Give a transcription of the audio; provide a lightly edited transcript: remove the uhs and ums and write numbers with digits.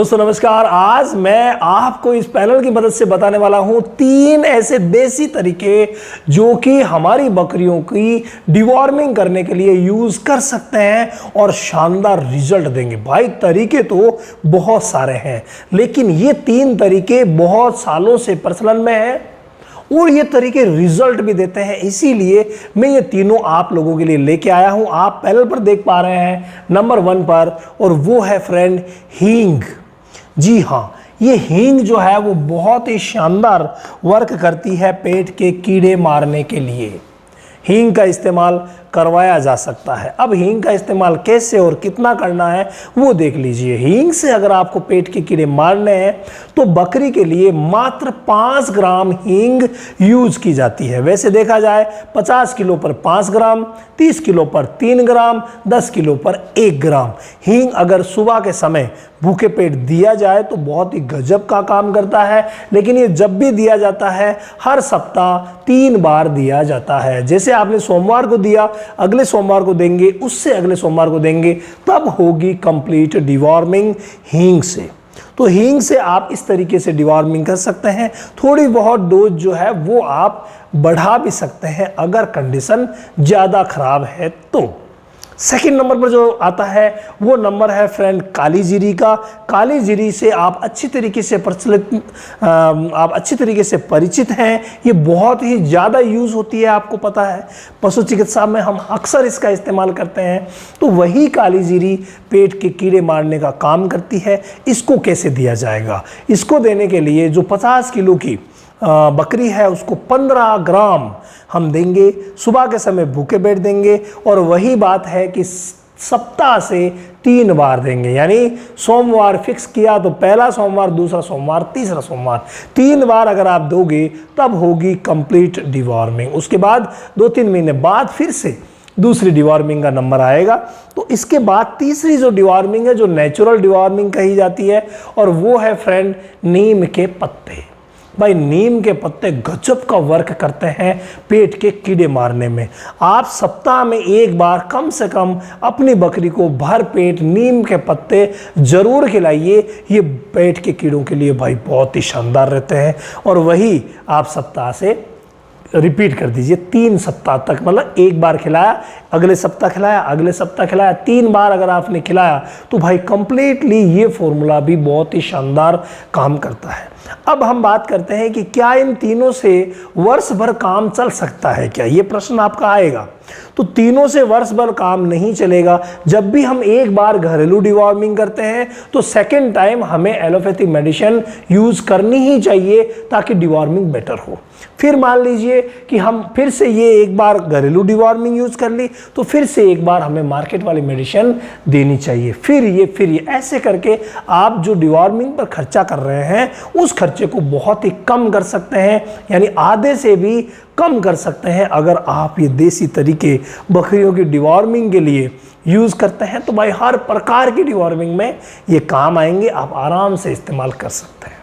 दोस्तों नमस्कार। आज मैं आपको इस पैनल की मदद से बताने वाला हूं 3 ऐसे देसी तरीके जो कि हमारी बकरियों की डिवॉर्मिंग करने के लिए यूज कर सकते हैं और शानदार रिजल्ट देंगे। भाई तरीके तो बहुत सारे हैं, लेकिन ये 3 तरीके बहुत सालों से प्रचलन में हैं और ये तरीके रिजल्ट भी देते हैं। इसीलिए मैं ये तीनों आप लोगों के लिए लेके आया हूं। आप पैनल पर देख पा रहे हैं नंबर 1 पर, और वो है फ्रेंड हींग। जी हाँ, ये हींग जो है वो बहुत ही शानदार वर्क करती है पेट के कीड़े मारने के लिए। हींग का इस्तेमाल करवाया जा सकता है। अब हींग का इस्तेमाल कैसे और कितना करना है वो देख लीजिए। हींग से अगर आपको पेट के कीड़े मारने हैं तो बकरी के लिए मात्र 5 ग्राम हींग यूज की जाती है। वैसे देखा जाए 50 किलो पर 5 ग्राम, 30 किलो पर 3 ग्राम, 10 किलो पर 1 ग्राम हींग अगर सुबह के समय भूखे पेट दिया जाए तो बहुत ही गजब का काम करता है। लेकिन ये जब भी दिया जाता है हर सप्ताह 3 बार दिया जाता है। जैसे आपने सोमवार को दिया, अगले सोमवार को देंगे, उससे अगले सोमवार को देंगे, तब होगी कंप्लीट डिवॉर्मिंग हींग से। तो हींग से आप इस तरीके से डिवॉर्मिंग कर सकते हैं। थोड़ी बहुत डोज जो है वो आप बढ़ा भी सकते हैं अगर कंडीशन ज़्यादा खराब है तो। सेकंड नंबर पर जो आता है वो नंबर है फ्रेंड काली जीरी का। काली जीरी से आप अच्छी तरीके से परिचित हैं। ये बहुत ही ज़्यादा यूज़ होती है, आपको पता है पशु चिकित्सा में हम अक्सर इसका इस्तेमाल करते हैं। तो वही काली जीरी पेट के कीड़े मारने का काम करती है। इसको कैसे दिया जाएगा? इसको देने के लिए जो 50 किलो की बकरी है उसको 15 ग्राम हम देंगे। सुबह के समय भूखे बैठ देंगे और वही बात है कि सप्ताह से 3 बार देंगे। यानी सोमवार फिक्स किया तो पहला सोमवार, दूसरा सोमवार, तीसरा सोमवार, 3 बार अगर आप दोगे तब होगी कंप्लीट डिवॉर्मिंग। उसके बाद 2-3 महीने बाद फिर से दूसरी डिवॉर्मिंग का नंबर आएगा। तो इसके बाद तीसरी जो डिवॉर्मिंग है, जो नेचुरल डिवॉर्मिंग कही जाती है, और वो है फ्रेंड नीम के पत्ते। भाई नीम के पत्ते गजब का वर्क करते हैं पेट के कीड़े मारने में। आप सप्ताह में 1 बार कम से कम अपनी बकरी को भर पेट नीम के पत्ते जरूर खिलाइए। ये पेट के कीड़ों के लिए भाई बहुत ही शानदार रहते हैं। और वही आप सप्ताह से रिपीट कर दीजिए 3 सप्ताह तक। मतलब 1 बार खिलाया, अगले सप्ताह खिलाया, अगले सप्ताह खिलाया, 3 बार अगर आपने खिलाया तो भाई कंप्लीटली ये फॉर्मूला भी बहुत ही शानदार काम करता है। अब हम बात करते हैं कि क्या इन तीनों से वर्ष भर काम चल सकता है क्या? ये प्रश्न आपका आएगा। तो तीनों से वर्ष भर काम नहीं चलेगा। जब भी हम 1 बार घरेलू डिवॉर्मिंग करते हैं तो सेकेंड टाइम हमें एलोपैथिक मेडिसिन यूज करनी ही चाहिए ताकि डिवॉर्मिंग बेटर हो। फिर मान लीजिए कि हम फिर से ये 1 बार घरेलू डिवॉर्मिंग यूज कर ली तो फिर से 1 बार हमें मार्केट वाली मेडिसिन देनी चाहिए। फिर ये ऐसे करके आप जो डिवॉर्मिंग पर खर्चा कर रहे हैं उस खर्चे को बहुत ही कम कर सकते हैं। यानी आधे से भी कम कर सकते हैं अगर आप ये देसी तरीके बकरियों की डिवॉर्मिंग के लिए यूज़ करते हैं। तो भाई हर प्रकार की डिवॉर्मिंग में ये काम आएंगे, आप आराम से इस्तेमाल कर सकते हैं।